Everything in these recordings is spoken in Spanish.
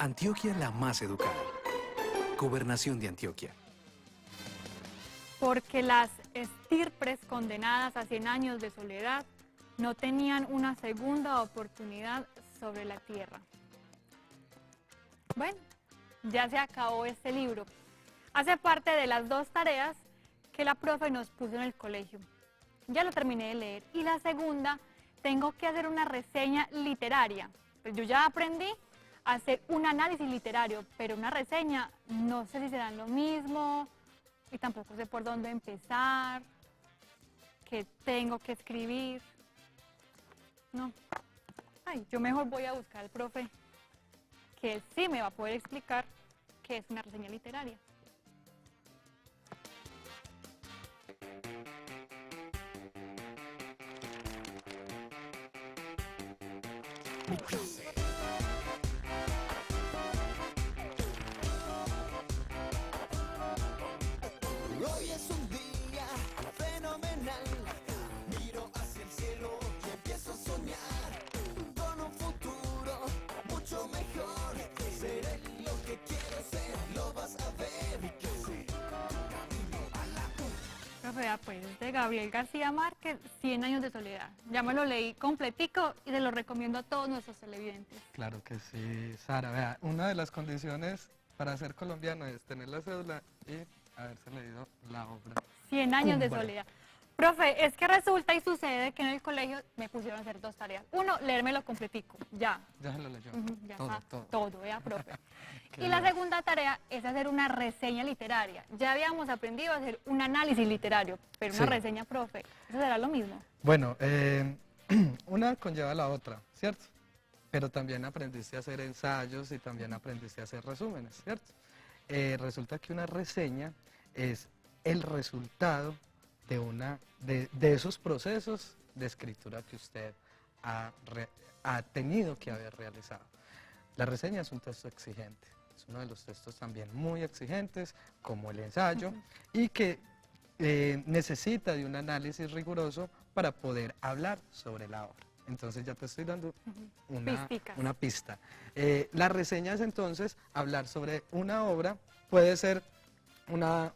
Antioquia la más educada. Gobernación de Antioquia. Porque las estirpes condenadas a 100 años de soledad no tenían una segunda oportunidad sobre la tierra. Bueno, ya se acabó este libro. Hace parte de las 2 tareas que la profe nos puso en el colegio. Ya lo terminé de leer. Y la segunda, tengo que hacer una reseña literaria. Pues yo ya aprendí a hacer un análisis literario, pero una reseña no sé si será lo mismo y tampoco sé por dónde empezar, qué tengo que escribir. No. Ay, yo mejor voy a buscar al profe que sí me va a poder explicar qué es una reseña literaria. Hoy es un día fenomenal, miro hacia el cielo y empiezo a soñar con un futuro mucho mejor. Seré lo que quiero ser, lo vas a ver. Camino a la Profe, pues de Gabriel García Márquez, 100 años de soledad. Ya me lo leí completico y se lo recomiendo a todos nuestros televidentes. Claro que sí, Sara. Vea, una de las condiciones para ser colombiano es tener la cédula y haberse leído la obra. 100 años de Cúmbara. soledad. Profe, es que resulta y sucede que en el colegio me pusieron a hacer 2 tareas. Uno, leérmelo completico, ya. Ya se lo leyó. Ya todo, está, todo. todo, vea, profe. Qué Y la bien. segunda tarea es hacer una reseña literaria. Ya habíamos aprendido a hacer un análisis literario, pero una Sí. reseña, profe, ¿eso será lo mismo? Bueno, una conlleva a la otra, ¿cierto? Pero también aprendiste a hacer ensayos y también aprendiste a hacer resúmenes, ¿cierto? Resulta que una reseña es el resultado de esos procesos de escritura que usted ha tenido que haber realizado. La reseña es un texto exigente, es uno de los textos también muy exigentes, como el ensayo, y que necesita de un análisis riguroso para poder hablar sobre la obra. Entonces ya te estoy dando Pisticas. una pista. La reseña es entonces hablar sobre una obra, puede ser una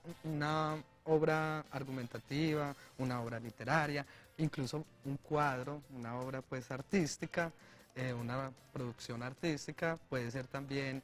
obra argumentativa, una obra literaria, incluso un cuadro, una obra pues artística, una producción artística, puede ser también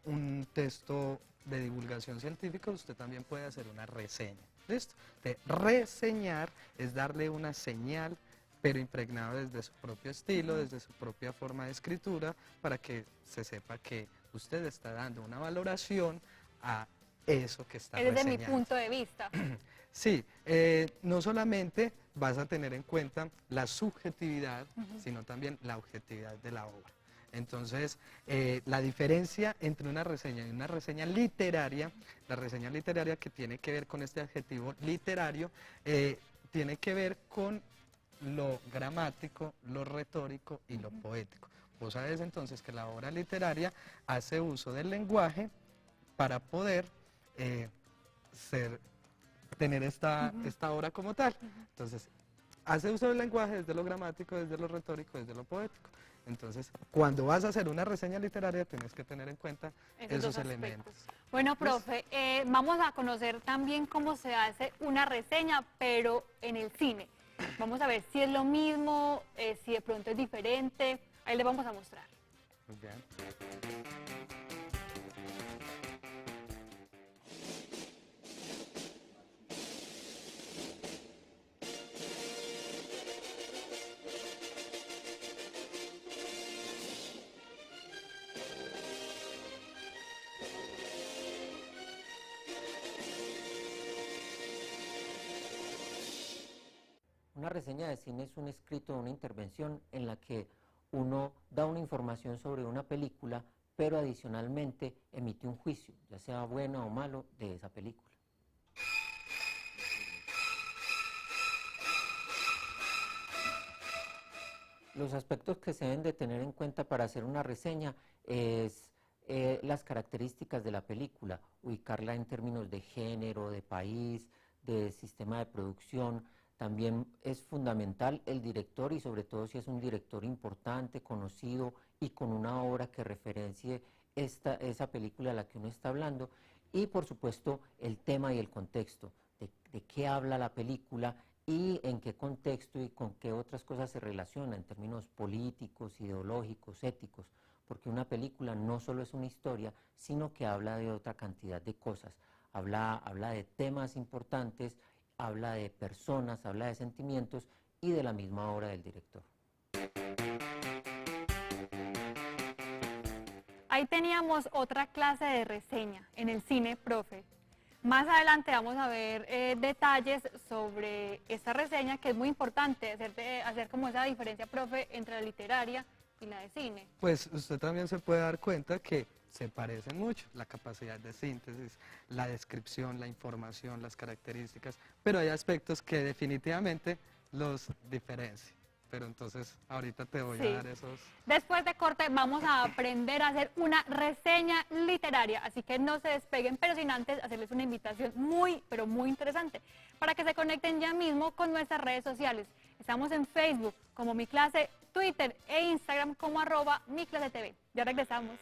un texto de divulgación científica, usted también puede hacer una reseña. ¿Listo? De reseñar es darle una señal, pero impregnado desde su propio estilo, desde su propia forma de escritura, para que se sepa que usted está dando una valoración a eso que está Es desde mi reseñando. punto de vista. Sí, no solamente vas a tener en cuenta la subjetividad, sino también la objetividad de la obra. Entonces, la diferencia entre una reseña y una reseña literaria, la reseña literaria que tiene que ver con este adjetivo literario, tiene que ver con lo gramático, lo retórico y lo poético. Vos sabés entonces que la obra literaria hace uso del lenguaje para poder tener esta obra como tal. Entonces, hace uso del lenguaje desde lo gramático, desde lo retórico, desde lo poético. Entonces, cuando vas a hacer una reseña literaria, tienes que tener en cuenta Esos esos dos elementos. aspectos. Bueno, profe, vamos a conocer también cómo se hace una reseña, pero en el cine. Vamos a ver si es lo mismo, si de pronto es diferente. Ahí les vamos a mostrar. Muy bien. Una reseña de cine es un escrito, una intervención en la que uno da una información sobre una película, pero adicionalmente emite un juicio, ya sea bueno o malo, de esa película. Los aspectos que se deben de tener en cuenta para hacer una reseña es las características de la película, ubicarla en términos de género, de país, de sistema de producción, también es fundamental el director y sobre todo si es un director importante, conocido y con una obra que referencie esa película a la que uno está hablando y por supuesto el tema y el contexto, de qué habla la película y en qué contexto y con qué otras cosas se relaciona en términos políticos, ideológicos, éticos, porque una película no solo es una historia, sino que habla de otra cantidad de cosas, habla de temas importantes, habla de personas, habla de sentimientos y de la misma obra del director. Ahí teníamos otra clase de reseña en el cine, profe. Más adelante vamos a ver detalles sobre esta reseña, que es muy importante, hacer como esa diferencia, profe, entre la literaria y la de cine. Pues usted también se puede dar cuenta que se parecen mucho, la capacidad de síntesis, la descripción, la información, las características, pero hay aspectos que definitivamente los diferencian. Pero entonces ahorita te voy a dar esos... Después de corte vamos a aprender a hacer una reseña literaria, así que no se despeguen, pero sin antes hacerles una invitación muy, pero muy interesante, para que se conecten ya mismo con nuestras redes sociales. Estamos en Facebook como Mi Clase, Twitter e Instagram como @miclasetv. Ya regresamos.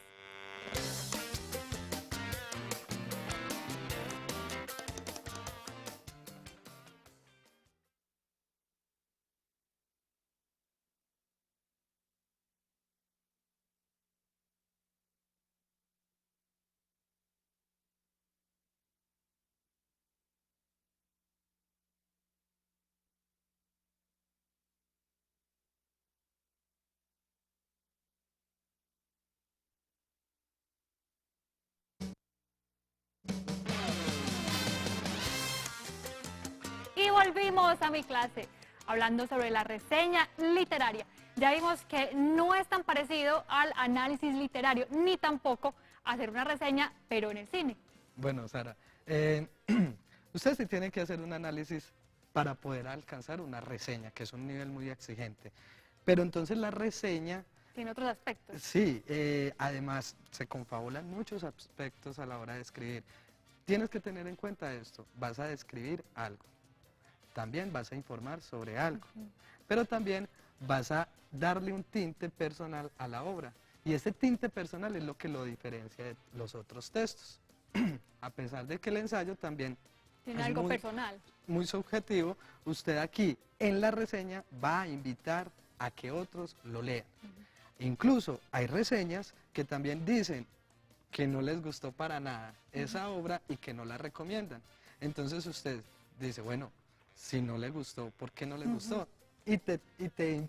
Y volvimos a Mi Clase, hablando sobre la reseña literaria. Ya vimos que no es tan parecido al análisis literario, ni tampoco hacer una reseña, pero en el cine. Bueno, Sara, usted sí tiene que hacer un análisis para poder alcanzar una reseña, que es un nivel muy exigente. Pero entonces la reseña... Tiene otros aspectos. Sí, además se confabulan muchos aspectos a la hora de escribir. Tienes que tener en cuenta esto, vas a describir algo, también vas a informar sobre algo, pero también vas a darle un tinte personal a la obra. Y ese tinte personal es lo que lo diferencia de los otros textos. A pesar de que el ensayo también Tiene es algo personal. muy subjetivo, usted aquí en la reseña va a invitar a que otros lo lean. Incluso hay reseñas que también dicen que no les gustó para nada esa obra y que no la recomiendan. Entonces usted dice, bueno, si no le gustó, ¿por qué no le gustó? Y te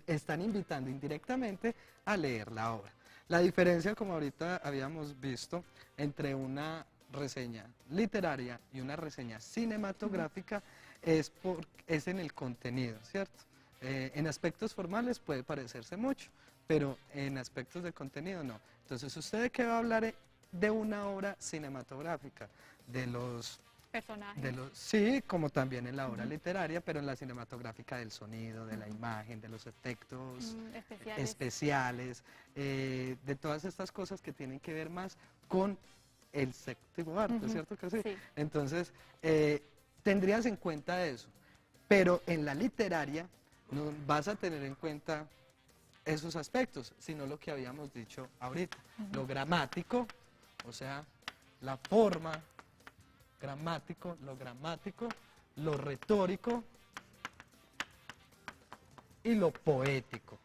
están invitando indirectamente a leer la obra. La diferencia, como ahorita habíamos visto, entre una reseña literaria y una reseña cinematográfica es en el contenido, ¿cierto? En aspectos formales puede parecerse mucho, pero en aspectos de contenido no. Entonces, ¿usted de qué va a hablar? De una obra cinematográfica, de los Personajes. Sí, como también en la obra literaria, pero en la cinematográfica del sonido, de la imagen, de los efectos especiales, de todas estas cosas que tienen que ver más con el séptimo arte, ¿cierto que sí? Sí. Entonces, tendrías en cuenta eso, pero en la literaria no vas a tener en cuenta esos aspectos, sino lo que habíamos dicho ahorita, lo gramático, o sea, la forma, lo gramático, lo retórico y lo poético,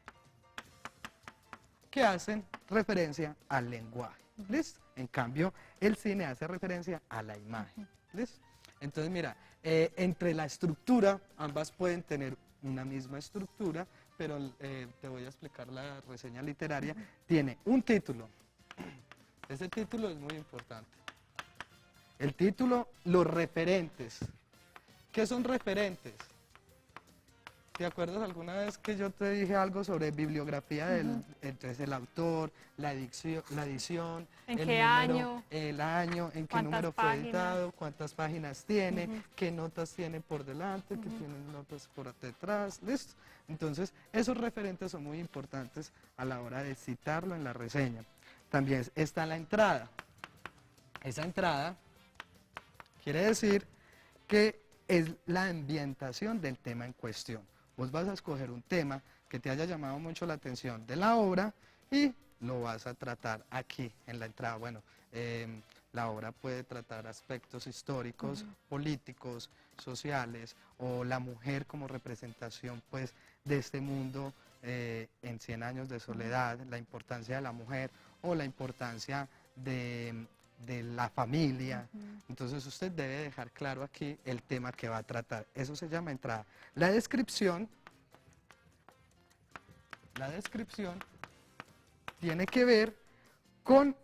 que hacen referencia al lenguaje, ¿listo? En cambio, el cine hace referencia a la imagen, ¿listo? Entonces, mira, entre la estructura, ambas pueden tener una misma estructura, pero te voy a explicar la reseña literaria. Tiene un título, ese título es muy importante. El título, los referentes. ¿Qué son referentes? ¿Te acuerdas alguna vez que yo te dije algo sobre bibliografía entonces el autor, la edición, ¿En el qué número, año? el año, en qué número fue editado, cuántas páginas tiene, qué notas tiene por delante, qué tiene notas por detrás, listo? Entonces, esos referentes son muy importantes a la hora de citarlo en la reseña. También está la entrada. Esa entrada quiere decir que es la ambientación del tema en cuestión. Vos vas a escoger un tema que te haya llamado mucho la atención de la obra y lo vas a tratar aquí en la entrada. Bueno, la obra puede tratar aspectos históricos, políticos, sociales, o la mujer como representación pues de este mundo en 100 años de soledad, la importancia de la mujer o la importancia de la familia. Entonces usted debe dejar claro aquí el tema que va a tratar. Eso se llama entrada. La descripción tiene que ver con,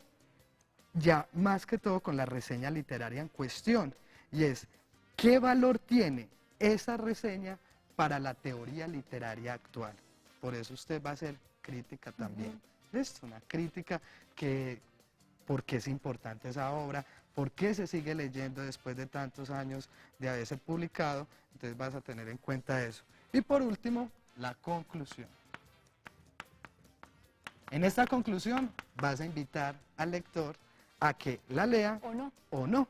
ya más que todo, con la reseña literaria en cuestión, y es qué valor tiene esa reseña para la teoría literaria actual. Por eso usted va a hacer crítica también. Es una crítica que, por qué es importante esa obra, por qué se sigue leyendo después de tantos años de haberse publicado, entonces vas a tener en cuenta eso. Y por último, la conclusión. En esta conclusión vas a invitar al lector a que la lea o no.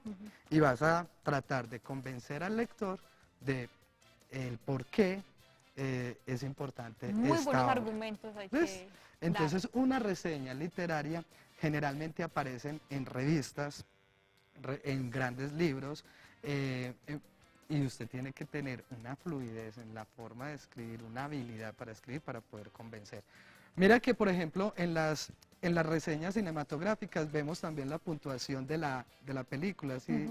Y vas a tratar de convencer al lector de el por qué es importante Muy esta buenos obra. argumentos hay ¿Ves? que Entonces, una reseña literaria generalmente aparecen en revistas, en grandes libros, y usted tiene que tener una fluidez en la forma de escribir, una habilidad para escribir para poder convencer. Mira que, por ejemplo, en las reseñas cinematográficas vemos también la puntuación de la película, ¿sí?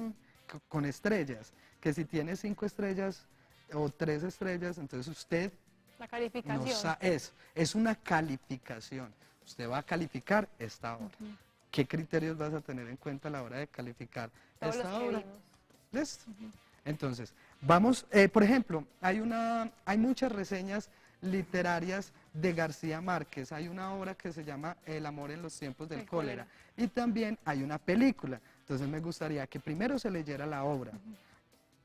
Con estrellas, que si tiene 5 estrellas o 3 estrellas, entonces usted la calificación. es una calificación. Usted va a calificar esta obra. ¿Qué criterios vas a tener en cuenta a la hora de calificar Todos esta los que obra? vimos. ¿Listo? Entonces, vamos, por ejemplo, hay muchas reseñas literarias de García Márquez. Hay una obra que se llama El amor en los tiempos del cólera. Y también hay una película. Entonces me gustaría que primero se leyera la obra,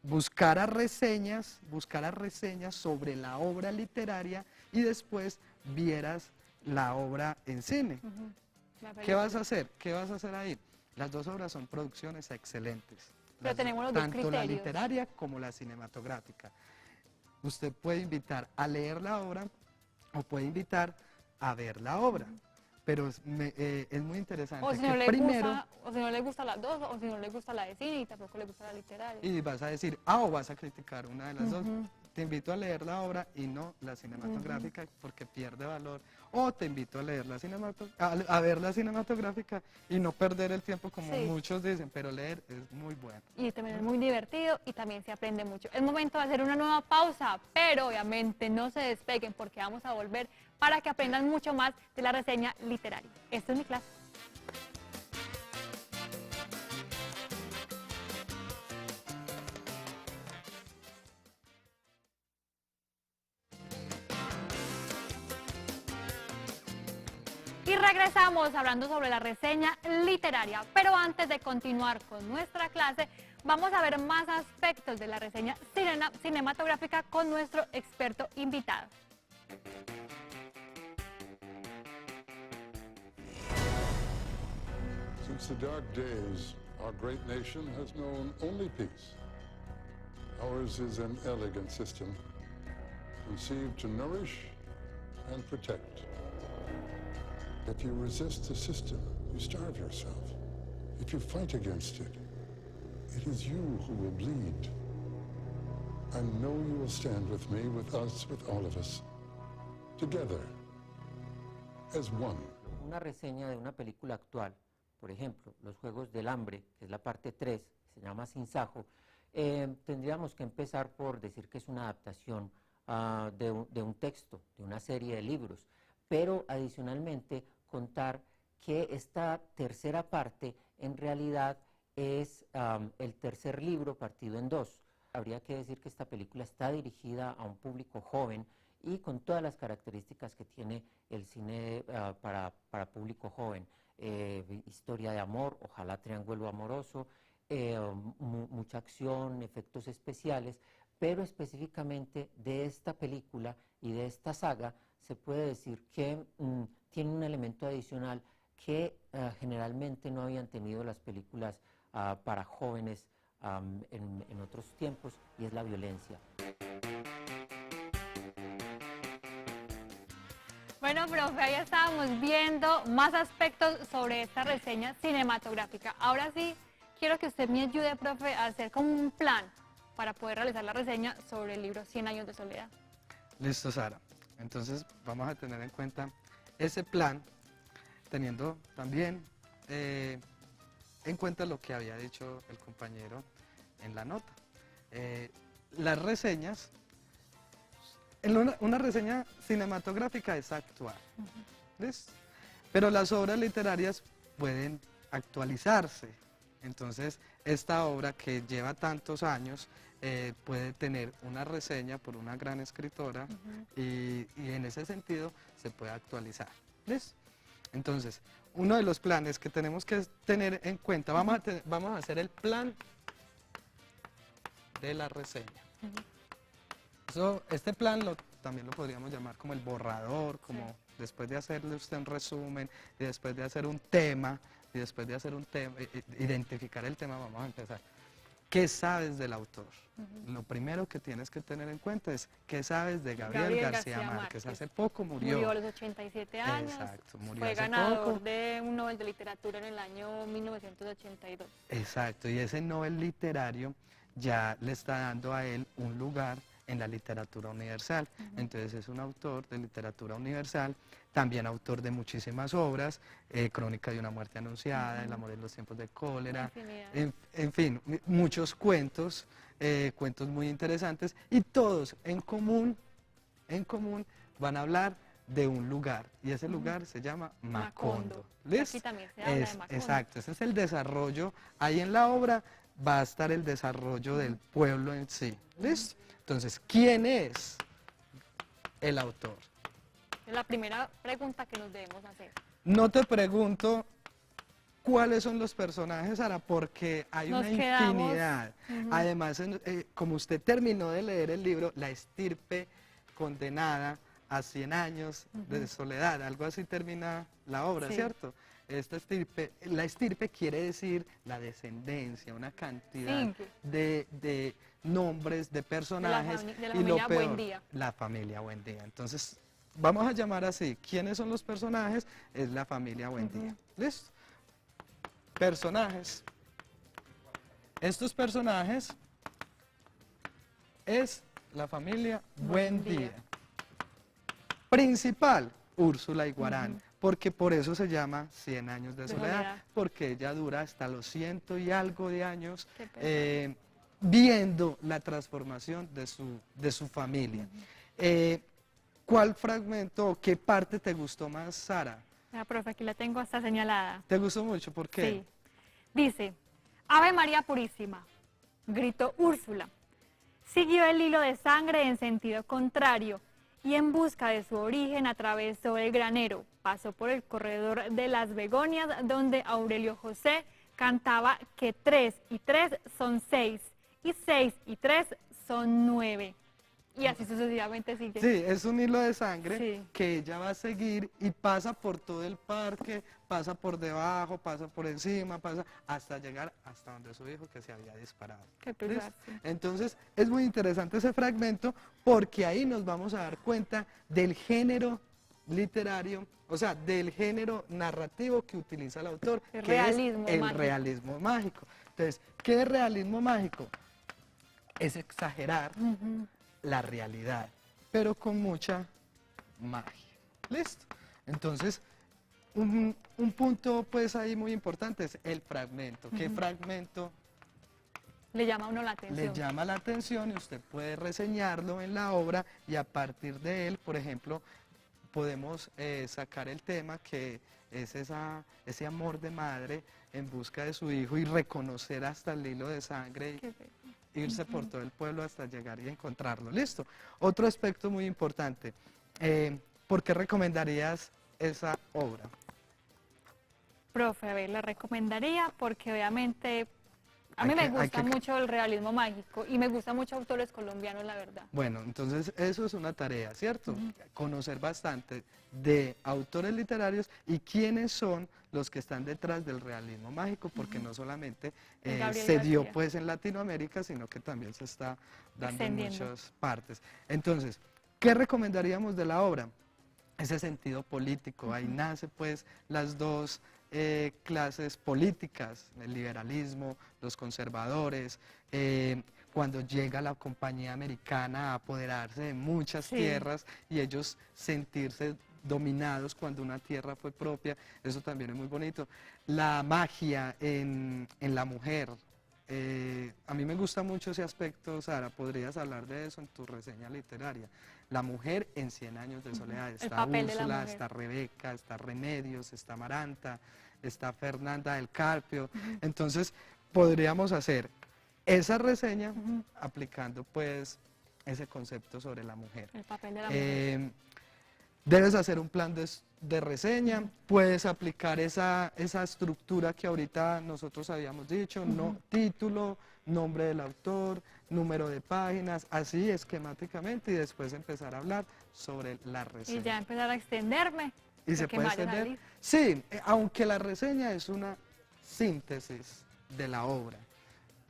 buscara reseñas sobre la obra literaria y después vieras la obra en cine. ¿Qué vas a hacer? ¿Qué vas a hacer ahí? Las dos obras son producciones excelentes. Pero tenemos los dos tanto la criterios. literaria como la cinematográfica. Usted puede invitar a leer la obra o puede invitar a ver la obra. Pero es muy interesante O si que no le primero... gusta, o si no le gusta las dos, o si no le gusta la de cine y tampoco le gusta la literaria. Y vas a decir, o vas a criticar una de las dos. Te invito a leer la obra y no la cinematográfica porque pierde valor. O te invito a leer a ver la cinematográfica y no perder el tiempo como muchos dicen, pero leer es muy bueno. Y también es muy divertido y también se aprende mucho. Es momento de hacer una nueva pausa, pero obviamente no se despeguen porque vamos a volver para que aprendan mucho más de la reseña literaria. Esta es mi clase. Y regresamos hablando sobre la reseña literaria, pero antes de continuar con nuestra clase, vamos a ver más aspectos de la reseña cinematográfica con nuestro experto invitado. Since the dark days, our great nation has known only peace. Ours is an elegant system, conceived to nourish and protect. If you resist the system, you starve yourself. If you fight against it, it is you who will bleed. I know you will stand with me, with us, with all of us, together, as one. Una reseña de una película actual, por ejemplo, Los Juegos del Hambre, que es la parte 3, se llama Sin Sajo, tendríamos que empezar por decir que es una adaptación de un texto, de una serie de libros, pero adicionalmente contar que esta tercera parte en realidad es el tercer libro partido en dos. Habría que decir que esta película está dirigida a un público joven y con todas las características que tiene el cine para público joven. Historia de amor, ojalá triángulo amoroso, mucha acción, efectos especiales, pero específicamente de esta película y de esta saga se puede decir que tiene un elemento adicional que generalmente no habían tenido las películas para jóvenes en otros tiempos, y es la violencia. Bueno, profe, ahí estábamos viendo más aspectos sobre esta reseña cinematográfica. Ahora sí, quiero que usted me ayude, profe, a hacer como un plan para poder realizar la reseña sobre el libro 100 años de soledad. Listo, Sara. Entonces vamos a tener en cuenta ese plan, teniendo también en cuenta lo que había dicho el compañero en la nota. Las reseñas, una reseña cinematográfica es actual, ¿listo? Pero las obras literarias pueden actualizarse. Entonces, esta obra que lleva tantos años puede tener una reseña por una gran escritora y en ese sentido se puede actualizar. ¿Listo? Entonces, uno de los planes que tenemos que tener en cuenta, vamos a hacer el plan de la reseña. Este plan también lo podríamos llamar como el borrador, como después de hacerle usted un resumen, y después de hacer un tema, identificar el tema, vamos a empezar. ¿Qué sabes del autor? Lo primero que tienes que tener en cuenta es ¿qué sabes de Gabriel García Márquez? Hace poco murió. Murió a los 87 años. Exacto, murió fue hace ganador poco. de un Nobel de Literatura en el año 1982. Exacto, y ese Nobel literario ya le está dando a él un lugar en la literatura universal. Entonces es un autor de literatura universal, también autor de muchísimas obras, Crónica de una muerte anunciada, El amor en los tiempos de cólera, en fin, muchos cuentos, cuentos muy interesantes, y todos en común van a hablar de un lugar, y ese lugar se llama Macondo. ¿Listo? Aquí también se habla de Macondo. Exacto, ese es el desarrollo, ahí en la obra va a estar el desarrollo del pueblo en sí. ¿Listo? Entonces, ¿quién es el autor? Es la primera pregunta que nos debemos hacer. No te pregunto cuáles son los personajes, Sara, porque hay Nos una quedamos- infinidad. Además, como usted terminó de leer el libro, La estirpe condenada a 100 años de soledad, algo así termina la obra, Sí. ¿cierto? La estirpe quiere decir la descendencia, una cantidad Simple. de nombres, de personajes. de la y lo familia peor, Buendía. la familia Buendía. Entonces, vamos a llamar así. ¿Quiénes son los personajes? Es la familia Buendía. ¿Listo? Personajes. Estos personajes es la familia Buendía. Principal, Úrsula Iguarán, porque por eso se llama 100 años de soledad, porque ella dura hasta los 100 y algo de años Qué pesar. viendo la transformación de su familia. ¿Cuál fragmento o qué parte te gustó más, Sara? La profe, aquí la tengo hasta señalada. ¿Te gustó mucho? ¿Por qué? Sí. Dice, Ave María Purísima, gritó Úrsula. Siguió el hilo de sangre en sentido contrario y en busca de su origen atravesó el granero, pasó por el corredor de las begonias donde Aurelio José cantaba que 3 y 3 son 6 y 6 y 3 son 9. Y así sucesivamente sigue. Sí, es un hilo de sangre Sí. que ella va a seguir y pasa por todo el parque, pasa por debajo, pasa por encima, pasa hasta llegar hasta donde su hijo que se había disparado. Qué pesar, ¿Listo? sí. Entonces, es muy interesante ese fragmento porque ahí nos vamos a dar cuenta del género literario, o sea, del género narrativo que utiliza el autor, El que realismo es el mágico. realismo mágico. Entonces, ¿qué es realismo mágico? Es exagerar la realidad, pero con mucha magia. ¿Listo? Entonces, un punto pues ahí muy importante es el fragmento. ¿Qué fragmento Le llama a uno la le atención. llama la atención? Y usted puede reseñarlo en la obra y a partir de él, por ejemplo, podemos sacar el tema que es ese amor de madre en busca de su hijo y reconocer hasta el hilo de sangre Qué feo. irse por todo el pueblo hasta llegar y encontrarlo. Listo. Otro aspecto muy importante. ¿Por qué recomendarías esa obra? Profe, a ver, la recomendaría porque obviamente A mí me hay gusta que- mucho el realismo mágico y me gustan mucho autores colombianos, la verdad. Bueno, entonces eso es una tarea, ¿cierto? Conocer bastante de autores literarios y quiénes son los que están detrás del realismo mágico, porque no solamente El Gabriel se dio García. pues en Latinoamérica, sino que también se está dando en Extendiendo. muchas partes. Entonces, ¿qué recomendaríamos de la obra? Ese sentido político, ahí nace pues las dos clases políticas, el liberalismo, los conservadores, cuando llega la compañía americana a apoderarse de muchas Sí. tierras y ellos sentirse dominados cuando una tierra fue propia, eso también es muy bonito. La magia en la mujer, a mí me gusta mucho ese aspecto, Sara, podrías hablar de eso en tu reseña literaria. La mujer en 100 años de soledad, está papel de la Úrsula, mujer. está Rebeca, está Remedios, está Amaranta, está Fernanda del Carpio, entonces podríamos hacer esa reseña aplicando pues ese concepto sobre la mujer. El papel de la mujer. Debes hacer un plan de reseña, puedes aplicar esa estructura que ahorita nosotros habíamos dicho, título, nombre del autor, número de páginas, así esquemáticamente, y después empezar a hablar sobre la reseña. Y ya empezar a extenderme. ¿Y lo se que puede vaya a extender? salir. Sí, aunque la reseña es una síntesis de la obra.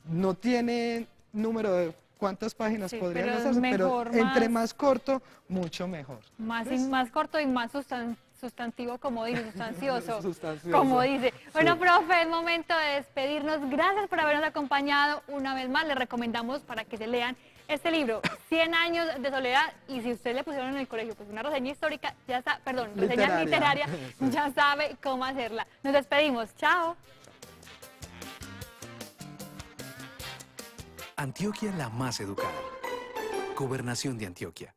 No tiene número de cuántas páginas Sí, podrían pero es hacerse, pero mejor, entre más- más corto, mucho mejor. Más, ¿Ves? más corto y más sustantivo, como dice, sustancioso. Sustancioso. Como dice. Bueno, Sí. profe, es momento de despedirnos. Gracias por habernos acompañado una vez más. Les recomendamos para que se lean este libro, 100 años de soledad. Y si usted le pusieron en el colegio pues una reseña histórica, ya está, perdón, reseña Literaria. literaria, Sí. ya sabe cómo hacerla. Nos despedimos. Chao. Antioquia la más educada. Gobernación de Antioquia.